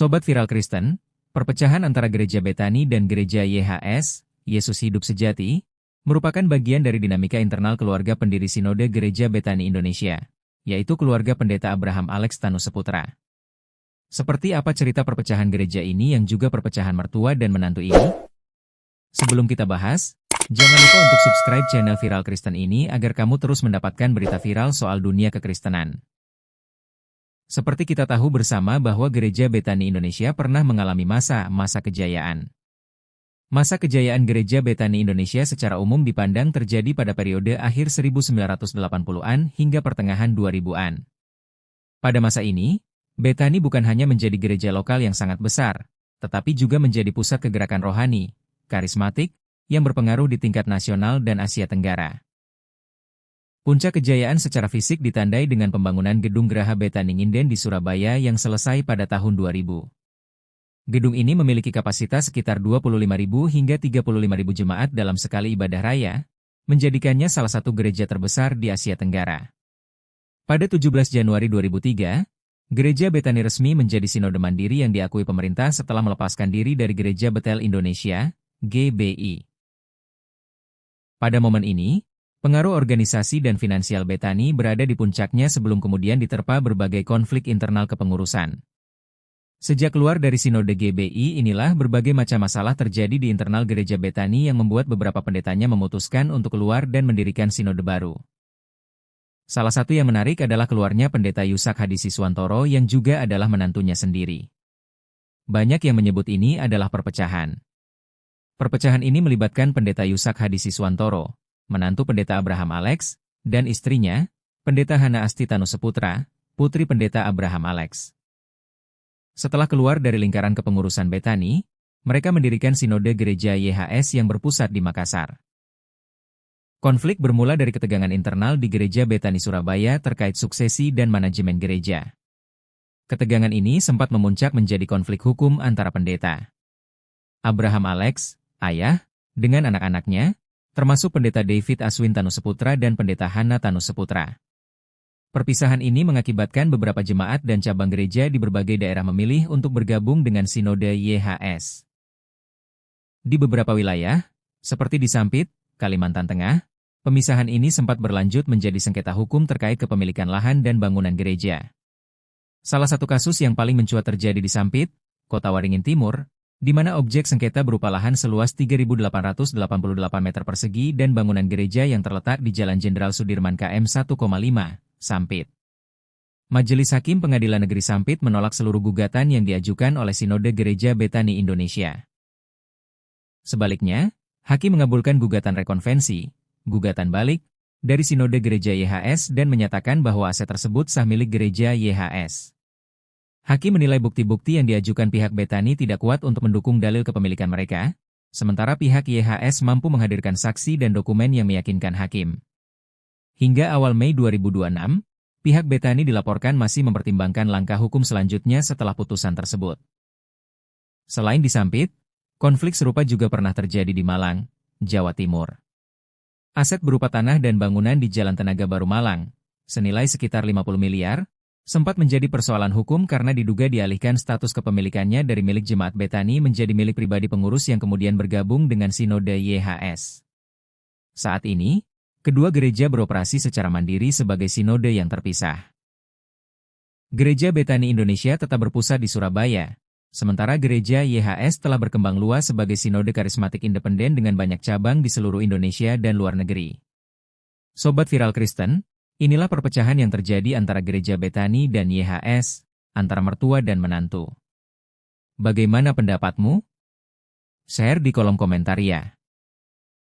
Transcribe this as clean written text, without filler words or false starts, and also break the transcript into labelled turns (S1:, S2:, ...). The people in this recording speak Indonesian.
S1: Sobat Viral Kristen, perpecahan antara Gereja Betani dan Gereja YHS, Yesus Hidup Sejati, merupakan bagian dari dinamika internal keluarga pendiri Sinode Gereja Betani Indonesia, yaitu keluarga Pendeta Abraham Alex Tanuseputra. Seperti apa cerita perpecahan gereja ini yang juga perpecahan mertua dan menantu ini? Sebelum kita bahas, jangan lupa untuk subscribe channel Viral Kristen ini agar kamu terus mendapatkan berita viral soal dunia kekristenan. Seperti kita tahu bersama bahwa Gereja Betani Indonesia pernah mengalami masa kejayaan. Masa kejayaan Gereja Betani Indonesia secara umum dipandang terjadi pada periode akhir 1980-an hingga pertengahan 2000-an. Pada masa ini, Betani bukan hanya menjadi gereja lokal yang sangat besar, tetapi juga menjadi pusat kegerakan rohani, karismatik, yang berpengaruh di tingkat nasional dan Asia Tenggara. Puncak kejayaan secara fisik ditandai dengan pembangunan Gedung Geraha Betani Nginden di Surabaya yang selesai pada tahun 2000. Gedung ini memiliki kapasitas sekitar 25.000 hingga 35.000 jemaat dalam sekali ibadah raya, menjadikannya salah satu gereja terbesar di Asia Tenggara. Pada 17 Januari 2003, Gereja Betani resmi menjadi sinode mandiri yang diakui pemerintah setelah melepaskan diri dari Gereja Betel Indonesia, GBI. Pada momen ini, pengaruh organisasi dan finansial Betani berada di puncaknya sebelum kemudian diterpa berbagai konflik internal kepengurusan. Sejak keluar dari Sinode GBI inilah berbagai macam masalah terjadi di internal Gereja Betani yang membuat beberapa pendetanya memutuskan untuk keluar dan mendirikan sinode baru. Salah satu yang menarik adalah keluarnya Pendeta Yusak Hadisiswantoro yang juga adalah menantunya sendiri. Banyak yang menyebut ini adalah perpecahan. Perpecahan ini melibatkan Pendeta Yusak Hadisiswantoro, menantu Pendeta Abraham Alex, dan istrinya, Pendeta Hana Asti Tanuseputra, putri Pendeta Abraham Alex. Setelah keluar dari lingkaran kepengurusan Betani, mereka mendirikan Sinode Gereja YHS yang berpusat di Makassar. Konflik bermula dari ketegangan internal di Gereja Betani Surabaya terkait suksesi dan manajemen gereja. Ketegangan ini sempat memuncak menjadi konflik hukum antara pendeta. Abraham Alex, ayah, dengan anak-anaknya, termasuk Pendeta David Aswin Tanuseputra dan Pendeta Hana Tanuseputra. Perpisahan ini mengakibatkan beberapa jemaat dan cabang gereja di berbagai daerah memilih untuk bergabung dengan Sinode YHS. Di beberapa wilayah, seperti di Sampit, Kalimantan Tengah, pemisahan ini sempat berlanjut menjadi sengketa hukum terkait kepemilikan lahan dan bangunan gereja. Salah satu kasus yang paling mencuat terjadi di Sampit, Kota Waringin Timur, di mana objek sengketa berupa lahan seluas 3.888 meter persegi dan bangunan gereja yang terletak di Jalan Jenderal Sudirman KM 1,5, Sampit. Majelis Hakim Pengadilan Negeri Sampit menolak seluruh gugatan yang diajukan oleh Sinode Gereja Betani Indonesia. Sebaliknya, Hakim mengabulkan gugatan rekonvensi, gugatan balik, dari Sinode Gereja YHS dan menyatakan bahwa aset tersebut sah milik Gereja YHS. Hakim menilai bukti-bukti yang diajukan pihak Betani tidak kuat untuk mendukung dalil kepemilikan mereka, sementara pihak YHS mampu menghadirkan saksi dan dokumen yang meyakinkan hakim. Hingga awal Mei 2026, pihak Betani dilaporkan masih mempertimbangkan langkah hukum selanjutnya setelah putusan tersebut. Selain di Sampit, konflik serupa juga pernah terjadi di Malang, Jawa Timur. Aset berupa tanah dan bangunan di Jalan Tenaga Baru Malang, senilai sekitar 50 miliar, sempat menjadi persoalan hukum karena diduga dialihkan status kepemilikannya dari milik jemaat Betani menjadi milik pribadi pengurus yang kemudian bergabung dengan Sinode YHS. Saat ini, kedua gereja beroperasi secara mandiri sebagai sinode yang terpisah. Gereja Betani Indonesia tetap berpusat di Surabaya, sementara Gereja YHS telah berkembang luas sebagai sinode karismatik independen dengan banyak cabang di seluruh Indonesia dan luar negeri. Sobat Viral Kristen, inilah perpecahan yang terjadi antara Gereja Betani dan YHS, antara mertua dan menantu. Bagaimana pendapatmu? Share di kolom komentar ya.